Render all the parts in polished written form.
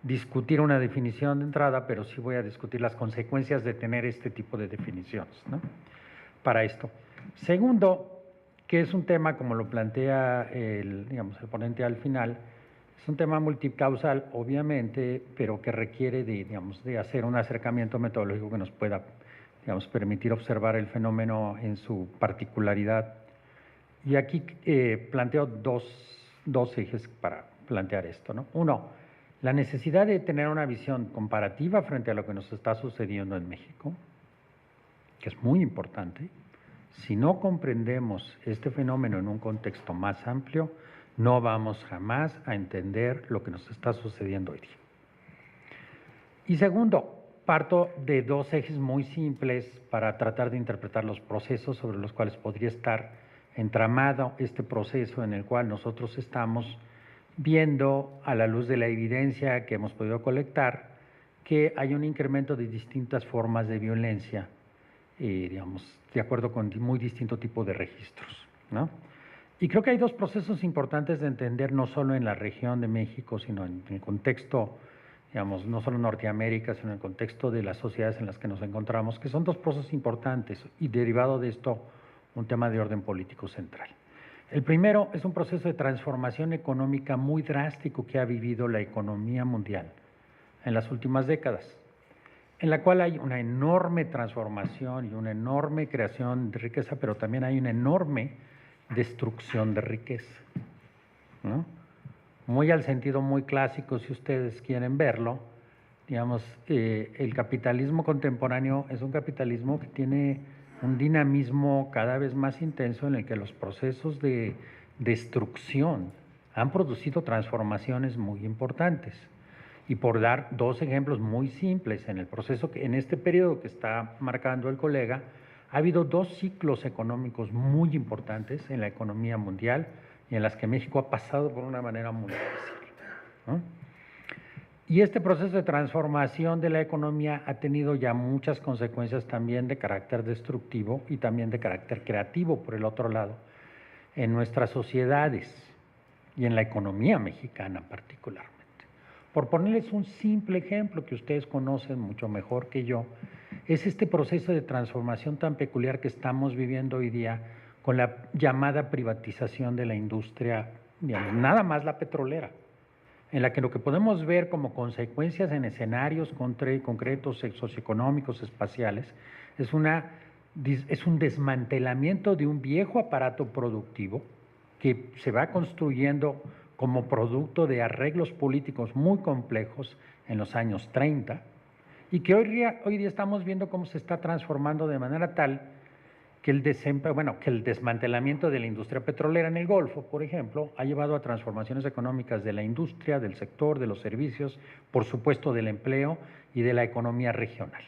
discutir una definición de entrada, pero sí voy a discutir las consecuencias de tener este tipo de definiciones, ¿no? Para esto. Segundo, que es un tema, como lo plantea el ponente al final, es un tema multicausal, obviamente, pero que requiere de hacer un acercamiento metodológico que nos pueda, permitir observar el fenómeno en su particularidad. Y aquí planteo dos ejes para plantear esto, ¿no? Uno, la necesidad de tener una visión comparativa frente a lo que nos está sucediendo en México, que es muy importante. Si no comprendemos este fenómeno en un contexto más amplio, no vamos jamás a entender lo que nos está sucediendo hoy día. Y segundo, parto de dos ejes muy simples para tratar de interpretar los procesos sobre los cuales podría estar entramado este proceso en el cual nosotros estamos viendo, a la luz de la evidencia que hemos podido colectar, que hay un incremento de distintas formas de violencia, de acuerdo con muy distinto tipo de registros, ¿no? Y creo que hay dos procesos importantes de entender, no solo en la región de México, sino en el contexto, no solo en Norteamérica, sino en el contexto de las sociedades en las que nos encontramos, que son dos procesos importantes y derivado de esto un tema de orden político central. El primero es un proceso de transformación económica muy drástico que ha vivido la economía mundial en las últimas décadas, en la cual hay una enorme transformación y una enorme creación de riqueza, pero también hay una enorme destrucción de riqueza, ¿no? Muy al sentido muy clásico, si ustedes quieren verlo, el capitalismo contemporáneo es un capitalismo que tiene un dinamismo cada vez más intenso en el que los procesos de destrucción han producido transformaciones muy importantes. Y por dar dos ejemplos muy simples, en el proceso en este periodo que está marcando el colega, ha habido dos ciclos económicos muy importantes en la economía mundial y en las que México ha pasado por una manera muy difícil, ¿no? Y este proceso de transformación de la economía ha tenido ya muchas consecuencias también de carácter destructivo y también de carácter creativo, por el otro lado, en nuestras sociedades y en la economía mexicana particularmente. Por ponerles un simple ejemplo que ustedes conocen mucho mejor que yo, es este proceso de transformación tan peculiar que estamos viviendo hoy día con la llamada privatización de la industria, nada más la petrolera, en la que lo que podemos ver como consecuencias en escenarios concretos socioeconómicos, espaciales, es un desmantelamiento de un viejo aparato productivo que se va construyendo como producto de arreglos políticos muy complejos en los años 30 y que hoy día estamos viendo cómo se está transformando de manera tal que el desmantelamiento de la industria petrolera en el Golfo, por ejemplo, ha llevado a transformaciones económicas de la industria, del sector, de los servicios, por supuesto del empleo y de la economía regional.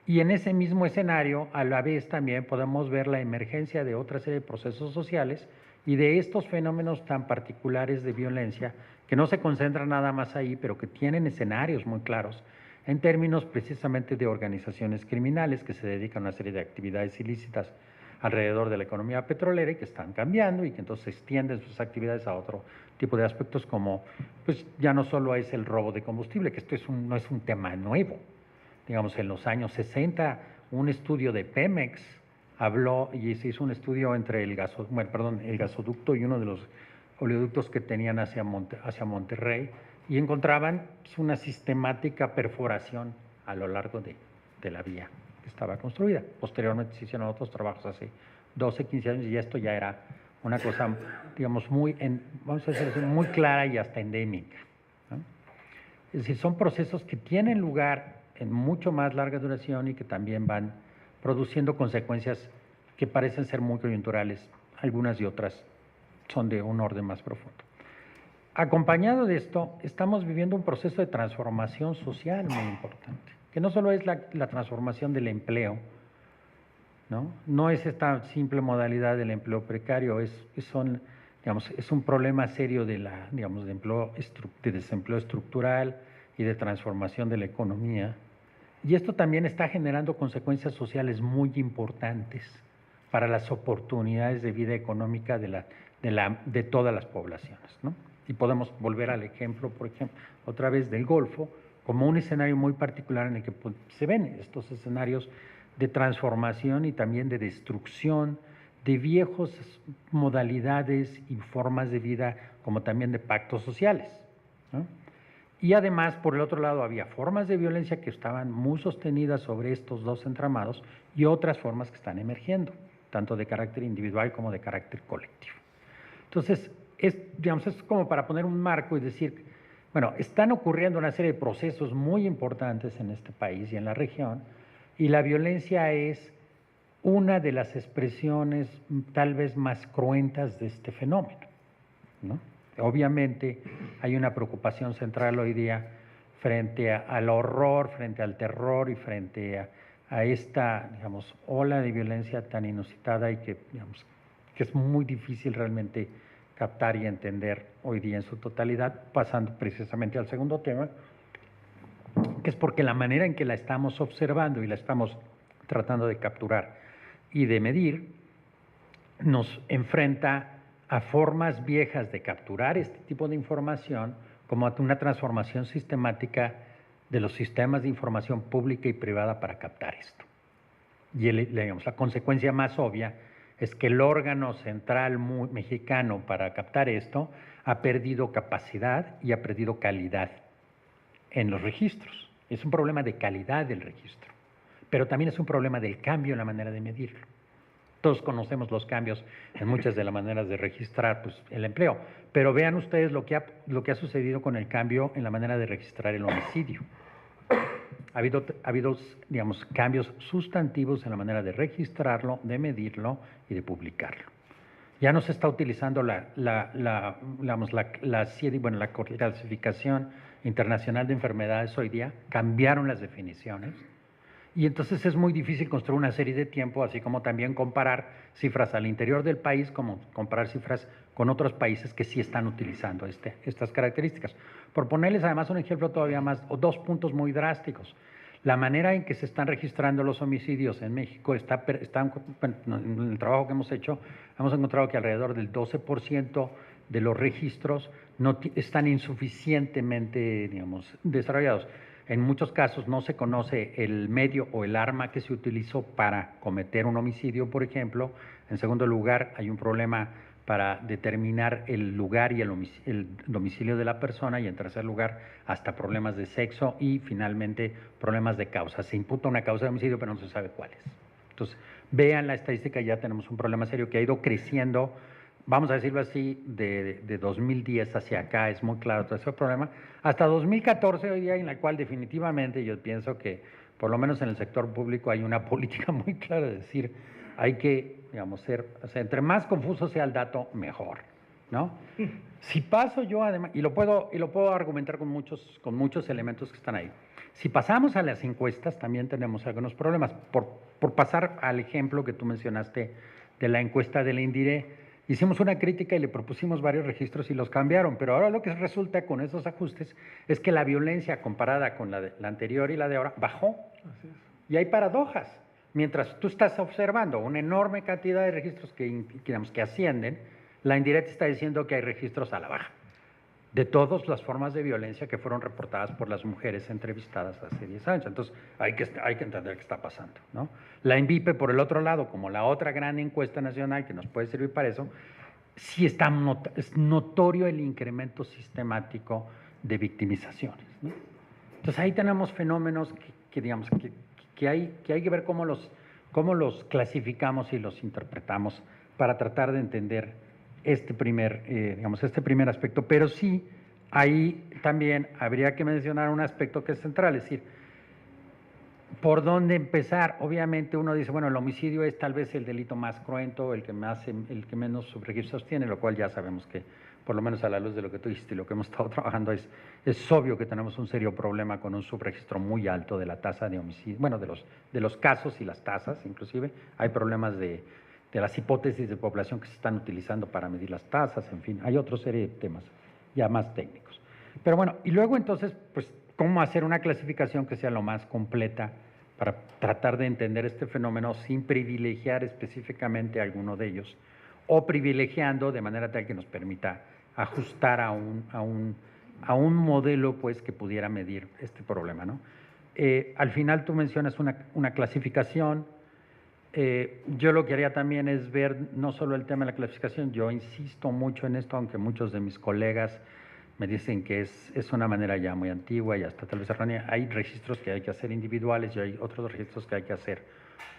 Y en ese mismo escenario, a la vez también podemos ver la emergencia de otra serie de procesos sociales y de estos fenómenos tan particulares de violencia que no se concentran nada más ahí, pero que tienen escenarios muy claros en términos precisamente de organizaciones criminales que se dedican a una serie de actividades ilícitas alrededor de la economía petrolera y que están cambiando y que entonces extienden sus actividades a otro tipo de aspectos como, pues ya no solo es el robo de combustible, que esto no es un tema nuevo. En los años 60, un estudio de Pemex habló y se hizo un estudio entre el gasoducto y uno de los oleoductos que tenían hacia Monterrey y encontraban una sistemática perforación a lo largo de la vía que estaba construida. Posteriormente se hicieron otros trabajos hace 12, 15 años y esto ya era una cosa, vamos a decir, muy clara y hasta endémica, ¿no? Es decir, son procesos que tienen lugar en mucho más larga duración y que también van produciendo consecuencias que parecen ser muy coyunturales, algunas y otras son de un orden más profundo. Acompañado de esto, estamos viviendo un proceso de transformación social muy importante, que no solo es la transformación del empleo, no es esta simple modalidad del empleo precario, es un problema serio de desempleo estructural y de transformación de la economía. Y esto también está generando consecuencias sociales muy importantes para las oportunidades de vida económica de todas las poblaciones, ¿no? Y podemos volver al ejemplo, por ejemplo, otra vez del Golfo, como un escenario muy particular en el que pues, se ven estos escenarios de transformación y también de destrucción de viejos modalidades y formas de vida, como también de pactos sociales, ¿no? Y además, por el otro lado, había formas de violencia que estaban muy sostenidas sobre estos dos entramados y otras formas que están emergiendo, tanto de carácter individual como de carácter colectivo. Entonces, digamos, es como para poner un marco y decir, bueno, están ocurriendo una serie de procesos muy importantes en este país y en la región, y la violencia es una de las expresiones tal vez más cruentas de este fenómeno, ¿no? Obviamente hay una preocupación central hoy día frente al horror, frente al terror y frente a esta, digamos, ola de violencia tan inusitada y que, digamos, que es muy difícil realmente captar y entender hoy día en su totalidad, pasando precisamente al segundo tema, que es porque la manera en que la estamos observando y la estamos tratando de capturar y de medir, nos enfrenta a formas viejas de capturar este tipo de información, como a una transformación sistemática de los sistemas de información pública y privada para captar esto. Y digamos, la consecuencia más obvia es que el órgano central mexicano para captar esto ha perdido capacidad y ha perdido calidad en los registros. Es un problema de calidad del registro, pero también es un problema del cambio en la manera de medirlo. Todos conocemos los cambios en muchas de las maneras de registrar pues, el empleo, pero vean ustedes lo que ha sucedido con el cambio en la manera de registrar el homicidio. Ha habido, digamos, cambios sustantivos en la manera de registrarlo, de medirlo y de publicarlo. Ya no se está utilizando la clasificación internacional de enfermedades hoy día, cambiaron las definiciones. Y entonces es muy difícil construir una serie de tiempo, así como también comparar cifras al interior del país, como comparar cifras con otros países que sí están utilizando estas características. Por ponerles además un ejemplo todavía más, o dos puntos muy drásticos. La manera en que se están registrando los homicidios en México en el trabajo que hemos hecho, hemos encontrado que alrededor del 12% de los registros no están insuficientemente, digamos, desarrollados. En muchos casos no se conoce el medio o el arma que se utilizó para cometer un homicidio, por ejemplo. En segundo lugar, hay un problema para determinar el lugar y el domicilio de la persona, y en tercer lugar, hasta problemas de sexo y finalmente problemas de causa. Se imputa una causa de homicidio, pero no se sabe cuál es. Entonces, vean la estadística, ya tenemos un problema serio que ha ido creciendo, vamos a decirlo así, de 2010 hacia acá, es muy claro todo ese problema, hasta 2014 hoy día, en la cual definitivamente yo pienso que, por lo menos en el sector público, hay una política muy clara de decir, hay que, digamos, o sea, entre más confuso sea el dato, mejor, ¿no? Si paso yo además, y lo puedo argumentar con muchos elementos que están ahí, si pasamos a las encuestas, también tenemos algunos problemas. Por pasar al ejemplo que tú mencionaste de la encuesta del INDIRE, hicimos una crítica y le propusimos varios registros y los cambiaron, pero ahora lo que resulta con esos ajustes es que la violencia comparada con la anterior y la de ahora bajó. Así es. Y hay paradojas. Mientras tú estás observando una enorme cantidad de registros que ascienden, la indirecta está diciendo que hay registros a la baja de todas las formas de violencia que fueron reportadas por las mujeres entrevistadas hace 10 años. Entonces, hay que entender qué está pasando, ¿no? La INVIPE, por el otro lado, como la otra gran encuesta nacional que nos puede servir para eso, sí es notorio el incremento sistemático de victimizaciones, ¿no? Entonces, ahí tenemos fenómenos digamos, que hay que ver cómo los clasificamos y los interpretamos para tratar de entender este primer aspecto, pero sí, ahí también habría que mencionar un aspecto que es central, es decir, ¿por dónde empezar? Obviamente uno dice, bueno, el homicidio es tal vez el delito más cruento, el que menos subregistros tiene, lo cual ya sabemos que, por lo menos a la luz de lo que tú dijiste y lo que hemos estado trabajando, es obvio que tenemos un serio problema con un subregistro muy alto de la tasa de homicidio, bueno, de los casos y las tasas, inclusive, hay problemas de las hipótesis de población que se están utilizando para medir las tasas, en fin, hay otra serie de temas ya más técnicos. Pero bueno, y luego entonces, pues, ¿cómo hacer una clasificación que sea lo más completa para tratar de entender este fenómeno sin privilegiar específicamente a alguno de ellos, o privilegiando de manera tal que nos permita ajustar a un modelo pues que pudiera medir este problema, ¿no? Al final tú mencionas una clasificación. Yo lo que haría también es ver no solo el tema de la clasificación, yo insisto mucho en esto, aunque muchos de mis colegas me dicen que es una manera ya muy antigua y hasta tal vez errónea. Hay registros que hay que hacer individuales y hay otros registros que hay que hacer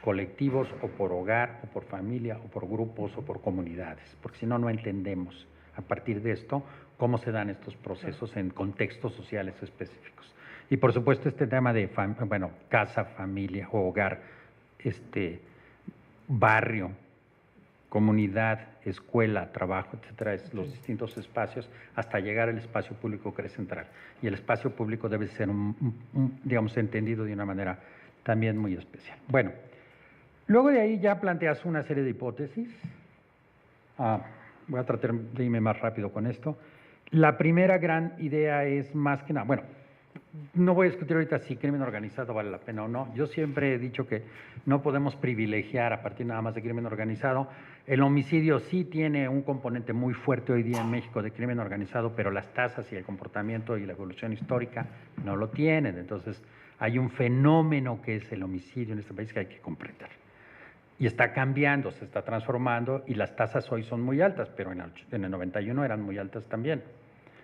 colectivos o por hogar o por familia o por grupos o por comunidades, porque si no, no entendemos a partir de esto cómo se dan estos procesos en contextos sociales específicos. Y por supuesto este tema de casa, familia o hogar, barrio, comunidad, escuela, trabajo, etcétera, es los distintos espacios hasta llegar al espacio público que es central. Y el espacio público debe ser, digamos, entendido de una manera también muy especial. Bueno, luego de ahí ya planteas una serie de hipótesis. Voy a tratar de irme más rápido con esto. La primera gran idea es más que nada, bueno, no voy a discutir ahorita si crimen organizado vale la pena o no. Yo siempre he dicho que no podemos privilegiar a partir nada más de crimen organizado. El homicidio sí tiene un componente muy fuerte hoy día en México de crimen organizado, pero las tasas y el comportamiento y la evolución histórica no lo tienen. Entonces, hay un fenómeno que es el homicidio en este país que hay que comprender. Y está cambiando, se está transformando y las tasas hoy son muy altas, pero en el 91 eran muy altas también.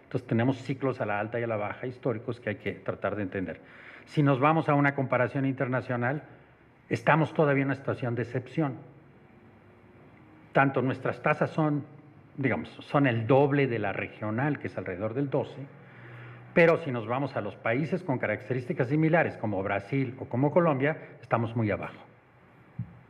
Entonces tenemos ciclos a la alta y a la baja históricos que hay que tratar de entender. Si nos vamos a una comparación internacional, estamos todavía en una situación de excepción. Tanto nuestras tasas son, digamos, son el doble de la regional, que es alrededor del 12, pero si nos vamos a los países con características similares, como Brasil o como Colombia, estamos muy abajo,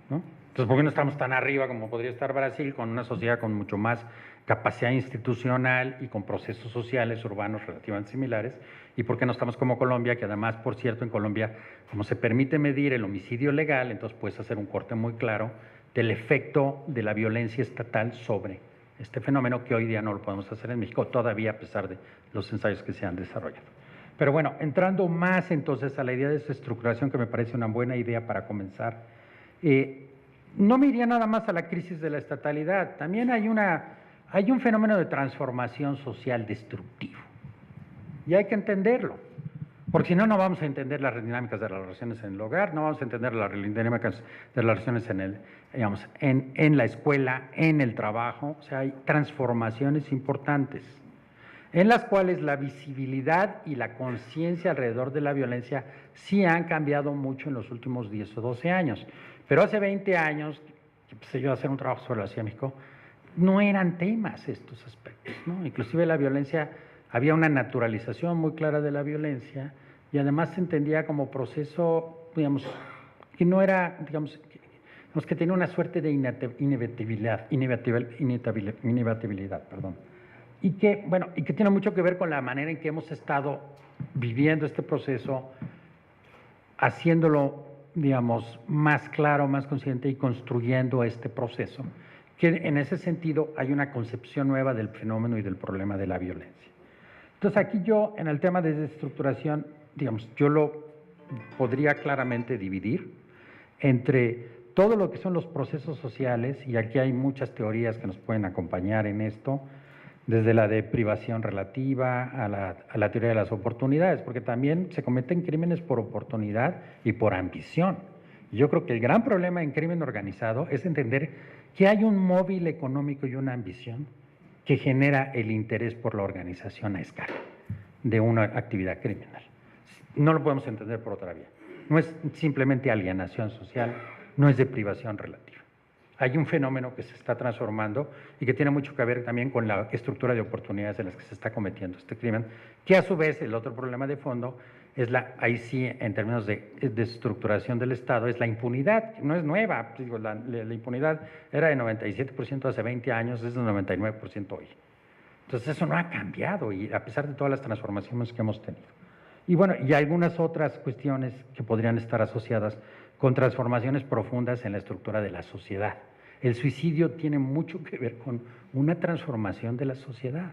¿no? Entonces, ¿por qué no estamos tan arriba como podría estar Brasil, con una sociedad con mucho más capacidad institucional y con procesos sociales urbanos relativamente similares? ¿Y por qué no estamos como Colombia, que además, por cierto, en Colombia, como se permite medir el homicidio legal, entonces puedes hacer un corte muy claro del efecto de la violencia estatal sobre este fenómeno, que hoy día no lo podemos hacer en México todavía, a pesar de los ensayos que se han desarrollado. Pero bueno, entrando más entonces a la idea de desestructuración, que me parece una buena idea para comenzar, no me iría nada más a la crisis de la estatalidad, también hay un fenómeno de transformación social destructivo y hay que entenderlo, porque si no, no vamos a entender las dinámicas de las relaciones en el hogar, no vamos a entender las dinámicas de las relaciones en la escuela, en el trabajo. O sea, hay transformaciones importantes en las cuales la visibilidad y la conciencia alrededor de la violencia sí han cambiado mucho en los últimos 10 o 12 años. Pero hace 20 años, que empecé yo a hacer un trabajo sobre la Ciudad de México, no eran temas estos aspectos, ¿no? Inclusive la violencia, había una naturalización muy clara de la violencia y además se entendía como proceso, digamos, que no era, digamos, que tenía una suerte de inevitabilidad, perdón. Y que tiene mucho que ver con la manera en que hemos estado viviendo este proceso, haciéndolo, digamos, más claro, más consciente y construyendo este proceso, que en ese sentido hay una concepción nueva del fenómeno y del problema de la violencia. Entonces aquí yo, en el tema de desestructuración, digamos, yo lo podría claramente dividir entre todo lo que son los procesos sociales, y aquí hay muchas teorías que nos pueden acompañar en esto, desde la de privación relativa a la teoría de las oportunidades, porque también se cometen crímenes por oportunidad y por ambición. Yo creo que el gran problema en crimen organizado es entender que hay un móvil económico y una ambición que genera el interés por la organización a escala de una actividad criminal. No lo podemos entender por otra vía. No es simplemente alienación social, no es de privación relativa. Hay un fenómeno que se está transformando y que tiene mucho que ver también con la estructura de oportunidades en las que se está cometiendo este crimen, que a su vez el otro problema de fondo es ahí sí, en términos de estructuración del Estado, es la impunidad, que no es nueva. Digo, la impunidad era de 97% hace 20 años, es de 99% hoy. Entonces eso no ha cambiado, y a pesar de todas las transformaciones que hemos tenido. Y bueno, y algunas otras cuestiones que podrían estar asociadas con transformaciones profundas en la estructura de la sociedad. El suicidio tiene mucho que ver con una transformación de la sociedad,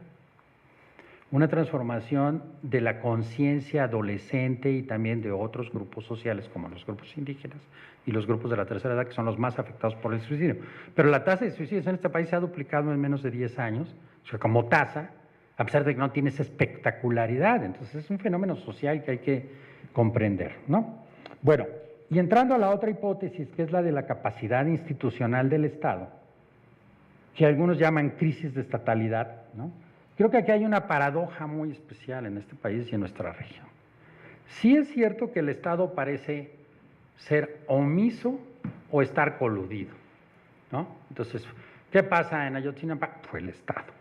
una transformación de la conciencia adolescente y también de otros grupos sociales como los grupos indígenas y los grupos de la tercera edad, que son los más afectados por el suicidio. Pero la tasa de suicidios en este país se ha duplicado en menos de 10 años, o sea, como tasa, a pesar de que no tiene esa espectacularidad. Entonces es un fenómeno social que hay que comprender, ¿no? Bueno, y entrando a la otra hipótesis, que es la de la capacidad institucional del Estado, que algunos llaman crisis de estatalidad, ¿no? Creo que aquí hay una paradoja muy especial en este país y en nuestra región. Sí es cierto que el Estado parece ser omiso o estar coludido, ¿no? Entonces, ¿qué pasa en Ayotzinapa? Fue el Estado.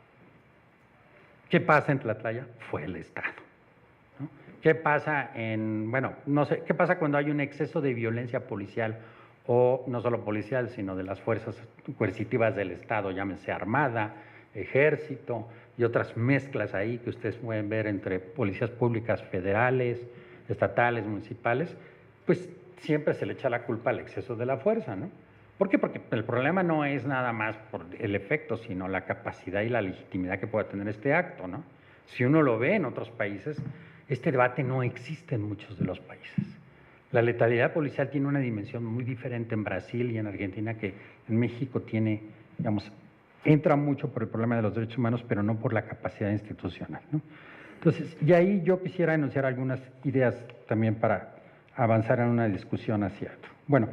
¿Qué pasa en Tlatlaya? Fue el Estado, ¿no? ¿Qué pasa no sé, qué pasa cuando hay un exceso de violencia policial, o no solo policial, sino de las fuerzas coercitivas del Estado, llámense Armada, Ejército y otras mezclas ahí que ustedes pueden ver entre policías públicas federales, estatales, municipales? Pues siempre se le echa la culpa al exceso de la fuerza, ¿no? ¿Por qué? Porque el problema no es nada más por el efecto, sino la capacidad y la legitimidad que pueda tener este acto, ¿no? Si uno lo ve en otros países, este debate no existe en muchos de los países. La letalidad policial tiene una dimensión muy diferente en Brasil y en Argentina, que en México tiene, digamos, entra mucho por el problema de los derechos humanos, pero no por la capacidad institucional, ¿no? Entonces, y ahí yo quisiera enunciar algunas ideas también para avanzar en una discusión hacia esto. Bueno,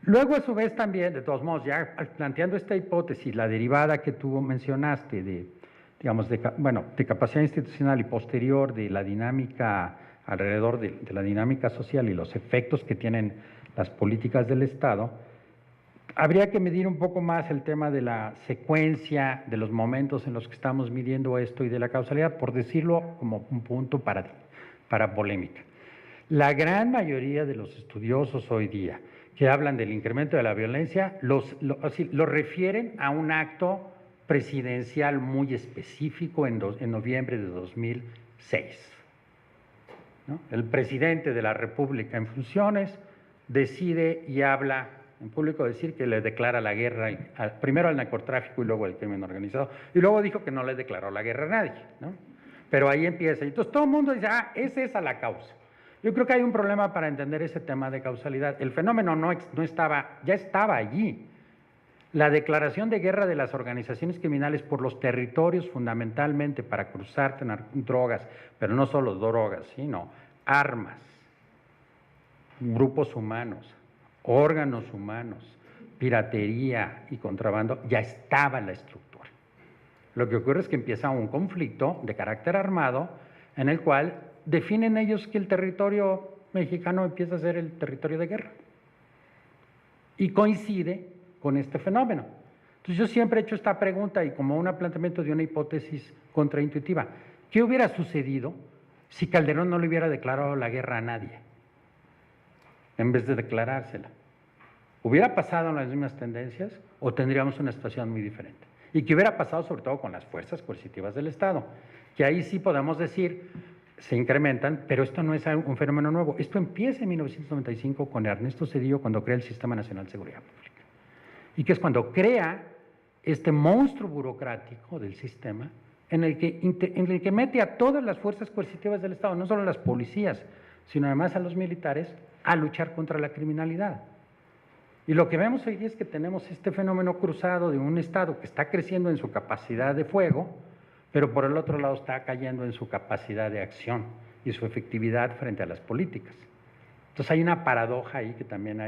luego a su vez también, de todos modos, ya planteando esta hipótesis, la derivada que tú mencionaste de, digamos, de capacidad institucional y posterior de la dinámica alrededor de la dinámica social y los efectos que tienen las políticas del Estado, habría que medir un poco más el tema de la secuencia, de los momentos en los que estamos midiendo esto y de la causalidad, por decirlo como un punto para polémica. La gran mayoría de los estudiosos hoy día que hablan del incremento de la violencia lo refieren a un acto presidencial muy específico en noviembre de 2006. ¿No? El presidente de la República en funciones decide y habla en público, decir que le declara la guerra primero al narcotráfico y luego al crimen organizado, y luego dijo que no le declaró la guerra a nadie, ¿no? Pero ahí empieza, y entonces todo el mundo dice, es esa la causa. Yo creo que hay un problema para entender ese tema de causalidad. El fenómeno ya estaba allí. La declaración de guerra de las organizaciones criminales por los territorios, fundamentalmente para cruzar drogas, pero no solo drogas, sino armas, grupos humanos, órganos humanos, piratería y contrabando, ya estaba en la estructura. Lo que ocurre es que empieza un conflicto de carácter armado en el cual definen ellos que el territorio mexicano empieza a ser el territorio de guerra. Y coincide con este fenómeno. Entonces yo siempre he hecho esta pregunta y como un planteamiento de una hipótesis contraintuitiva. ¿Qué hubiera sucedido si Calderón no le hubiera declarado la guerra a nadie en vez de declarársela? ¿Hubiera pasado en las mismas tendencias o tendríamos una situación muy diferente? ¿Y qué hubiera pasado sobre todo con las fuerzas coercitivas del Estado? Que ahí sí podemos decir, se incrementan, pero esto no es un fenómeno nuevo. Esto empieza en 1995 con Ernesto Zedillo cuando crea el Sistema Nacional de Seguridad Pública. Y que es cuando crea este monstruo burocrático del sistema en el que mete a todas las fuerzas coercitivas del Estado, no solo a las policías, sino además a los militares, a luchar contra la criminalidad. Y lo que vemos hoy día es que tenemos este fenómeno cruzado de un Estado que está creciendo en su capacidad de fuego, pero por el otro lado está cayendo en su capacidad de acción y su efectividad frente a las políticas. Entonces hay una paradoja ahí que también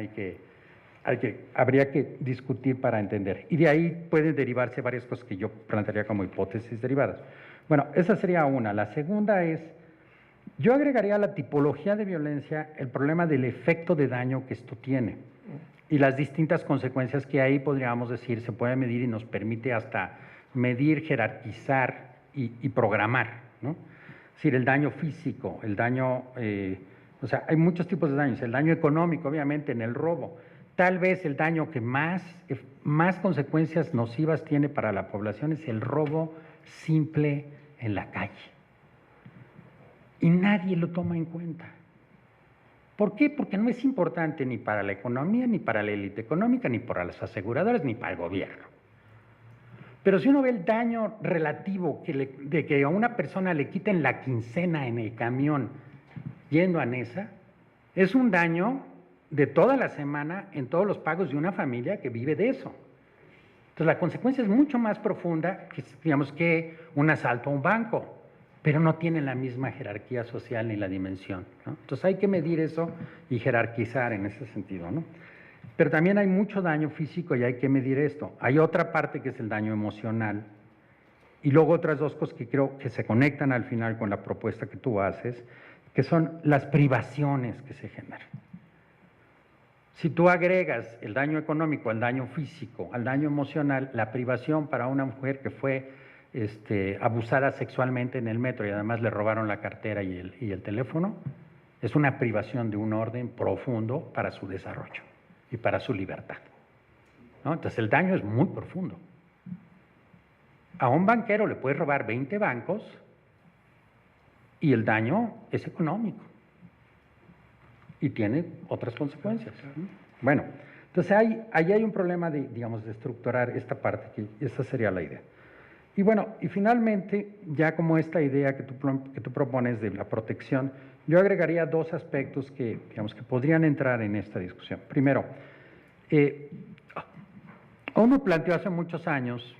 habría que discutir para entender. Y de ahí pueden derivarse varias cosas que yo plantearía como hipótesis derivadas. Bueno, esa sería una. La segunda es, yo agregaría a la tipología de violencia el problema del efecto de daño que esto tiene y las distintas consecuencias que ahí podríamos decir se puede medir y nos permite hasta medir, jerarquizar y programar, ¿no? Es decir, el daño físico, el daño, o sea, hay muchos tipos de daños. El daño económico, obviamente, en el robo. Tal vez el daño que más consecuencias nocivas tiene para la población es el robo simple en la calle. Y nadie lo toma en cuenta. ¿Por qué? Porque no es importante ni para la economía, ni para la élite económica, ni para las aseguradoras, ni para el gobierno. Pero si uno ve el daño relativo de que a una persona le quiten la quincena en el camión yendo a Nesa, es un daño de toda la semana en todos los pagos de una familia que vive de eso. Entonces, la consecuencia es mucho más profunda que, digamos, que un asalto a un banco, pero no tiene la misma jerarquía social ni la dimensión, ¿no? Entonces, hay que medir eso y jerarquizar en ese sentido, ¿no? Pero también hay mucho daño físico y hay que medir esto. Hay otra parte que es el daño emocional y luego otras dos cosas que creo que se conectan al final con la propuesta que tú haces, que son las privaciones que se generan. Si tú agregas el daño económico al daño físico, al daño emocional, la privación para una mujer que fue abusada sexualmente en el metro y además le robaron la cartera y el teléfono, es una privación de un orden profundo para su desarrollo y para su libertad, ¿no? Entonces el daño es muy profundo. A un banquero le puedes robar 20 bancos y el daño es económico y tiene otras consecuencias, ¿no? Bueno, entonces ahí hay un problema de, digamos, de estructurar esta parte, que esa sería la idea. Y bueno, y finalmente, ya como esta idea que tú propones de la protección, yo agregaría dos aspectos que, digamos, que podrían entrar en esta discusión. Primero, uno planteó hace muchos años,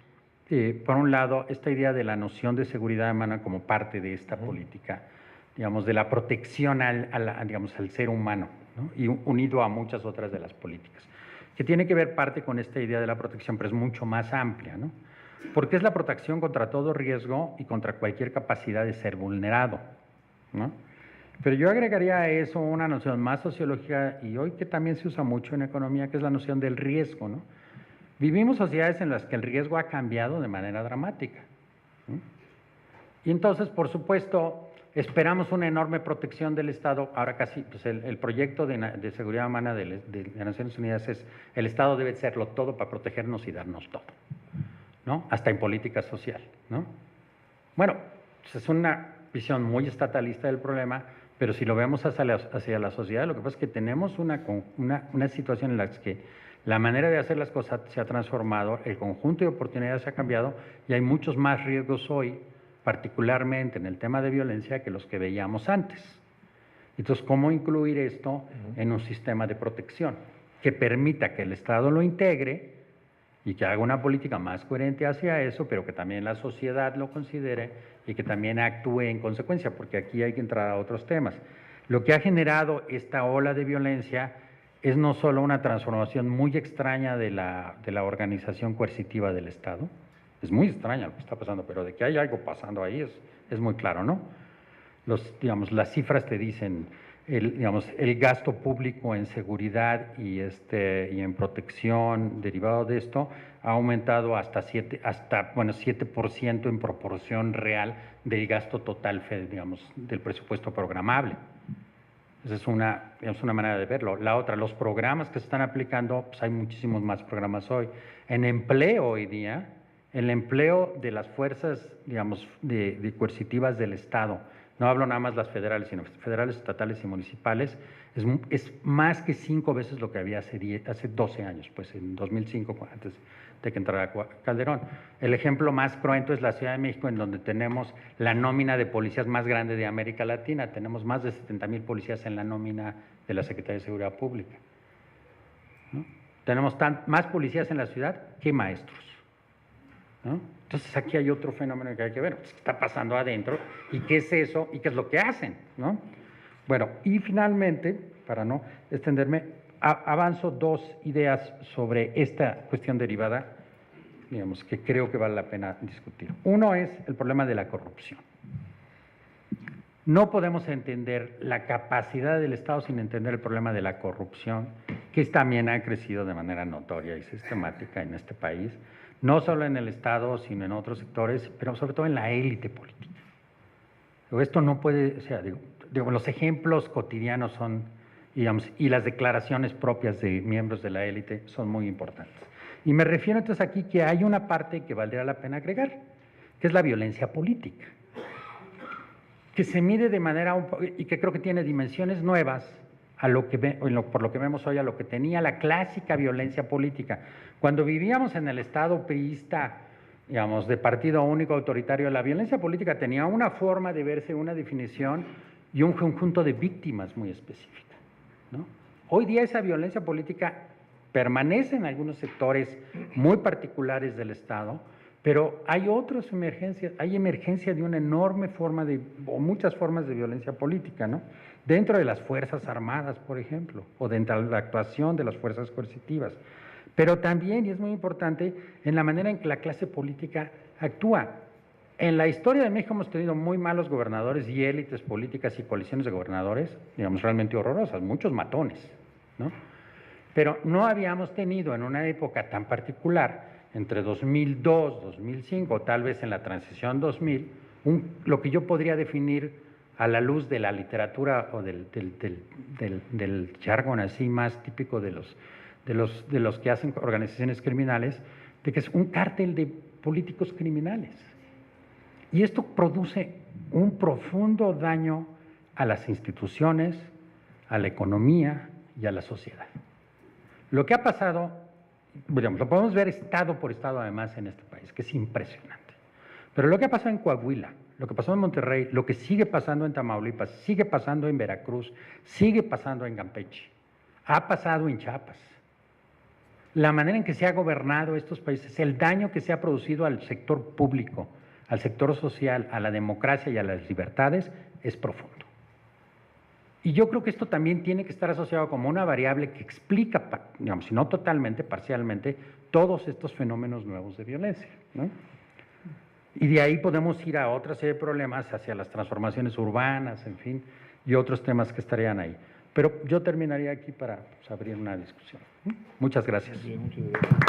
por un lado, esta idea de la noción de seguridad humana como parte de esta política, digamos, de la protección digamos, al ser humano, ¿no? Y unido a muchas otras de las políticas, que tiene que ver parte con esta idea de la protección, pero es mucho más amplia, ¿no? Porque es la protección contra todo riesgo y contra cualquier capacidad de ser vulnerado, ¿no? Pero yo agregaría a eso una noción más sociológica y hoy que también se usa mucho en economía, que es la noción del riesgo, ¿no? Vivimos sociedades en las que el riesgo ha cambiado de manera dramática, ¿no? Y entonces, por supuesto, esperamos una enorme protección del Estado. Ahora casi, pues el proyecto de seguridad humana de Naciones Unidas es: el Estado debe serlo todo para protegernos y darnos todo, ¿no? Hasta en política social, ¿no? Bueno, pues es una visión muy estatalista del problema, pero si lo vemos hacia la sociedad, lo que pasa es que tenemos una situación en la que la manera de hacer las cosas se ha transformado, el conjunto de oportunidades se ha cambiado y hay muchos más riesgos hoy, particularmente en el tema de violencia, que los que veíamos antes. Entonces, ¿cómo incluir esto en un sistema de protección que permita que el Estado lo integre y que haga una política más coherente hacia eso, pero que también la sociedad lo considere y que también actúe en consecuencia? Porque aquí hay que entrar a otros temas. Lo que ha generado esta ola de violencia es no solo una transformación muy extraña de la organización coercitiva del Estado, es muy extraña lo que está pasando, pero de que hay algo pasando ahí es muy claro, ¿no? Digamos, las cifras te dicen, el gasto público en seguridad y en protección derivado de esto ha aumentado hasta 7% en proporción real del gasto total, digamos, del presupuesto programable. Esa es una manera de verlo. La otra, los programas que se están aplicando, pues hay muchísimos más programas hoy. En empleo hoy día, el empleo de las fuerzas, digamos, de coercitivas del Estado, no hablo nada más las federales, sino federales, estatales y municipales, es más que 5 veces lo que había hace 12 años, pues en 2005, antes de que entrara Calderón. El ejemplo más cruento es la Ciudad de México, en donde tenemos la nómina de policías más grande de América Latina. Tenemos más de 70,000 policías en la nómina de la Secretaría de Seguridad Pública, ¿no? Tenemos más policías en la ciudad que maestros, ¿no? Entonces aquí hay otro fenómeno que hay que ver, pues, ¿qué está pasando adentro? ¿Y qué es eso? ¿Y qué es lo que hacen? ¿No? Bueno, y finalmente, para no extenderme, avanzo dos ideas sobre esta cuestión derivada, digamos, que creo que vale la pena discutir. Uno es el problema de la corrupción. No podemos entender la capacidad del Estado sin entender el problema de la corrupción, que también ha crecido de manera notoria y sistemática en este país, no solo en el Estado, sino en otros sectores, pero sobre todo en la élite política. Esto no puede, o sea, los ejemplos cotidianos son, digamos, y las declaraciones propias de miembros de la élite son muy importantes. Y me refiero entonces aquí que hay una parte que valdría la pena agregar, que es la violencia política, que se mide de manera, y que creo que tiene dimensiones nuevas a lo que por lo que vemos hoy, a lo que tenía la clásica violencia política. Cuando vivíamos en el Estado priista, digamos, de partido único autoritario, la violencia política tenía una forma de verse, una definición y un conjunto de víctimas muy específica, ¿no? Hoy día esa violencia política permanece en algunos sectores muy particulares del Estado, pero hay otras emergencias, hay emergencia de una enorme forma o muchas formas de violencia política, ¿no? Dentro de las Fuerzas Armadas, por ejemplo, o dentro de la actuación de las fuerzas coercitivas, pero también, y es muy importante, en la manera en que la clase política actúa. En la historia de México hemos tenido muy malos gobernadores y élites políticas y coaliciones de gobernadores, digamos, realmente horrorosas, muchos matones, ¿no? Pero no habíamos tenido en una época tan particular, entre 2002, 2005, tal vez en la transición 2000, lo que yo podría definir a la luz de la literatura o del jargon así más típico de los que hacen organizaciones criminales, de que es un cártel de políticos criminales. Y esto produce un profundo daño a las instituciones, a la economía y a la sociedad. Lo que ha pasado, digamos, lo podemos ver estado por estado además en este país, que es impresionante. Pero lo que ha pasado en Coahuila, lo que pasó en Monterrey, lo que sigue pasando en Tamaulipas, sigue pasando en Veracruz, sigue pasando en Campeche, ha pasado en Chiapas. La manera en que se ha gobernado estos países, el daño que se ha producido al sector público, al sector social, a la democracia y a las libertades, es profundo. Y yo creo que esto también tiene que estar asociado como una variable que explica, digamos, si no totalmente, parcialmente, todos estos fenómenos nuevos de violencia, ¿no? Y de ahí podemos ir a otra serie de problemas, hacia las transformaciones urbanas, en fin, y otros temas que estarían ahí. Pero yo terminaría aquí para abrir una discusión. Muchas gracias. Bien, muchas gracias.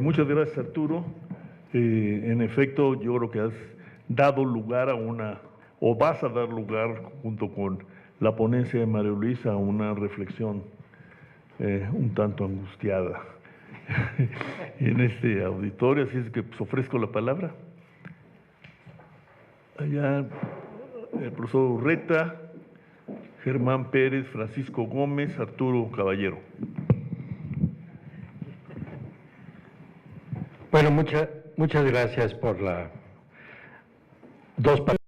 Muchas gracias, Arturo. En efecto, yo creo que has dado lugar a o vas a dar lugar, junto con la ponencia de María Luisa, a una reflexión un tanto angustiada en este auditorio, así es que pues, ofrezco la palabra. Allá el profesor Urreta, Germán Pérez, Francisco Gómez, Arturo Caballero. Bueno, muchas gracias por las dos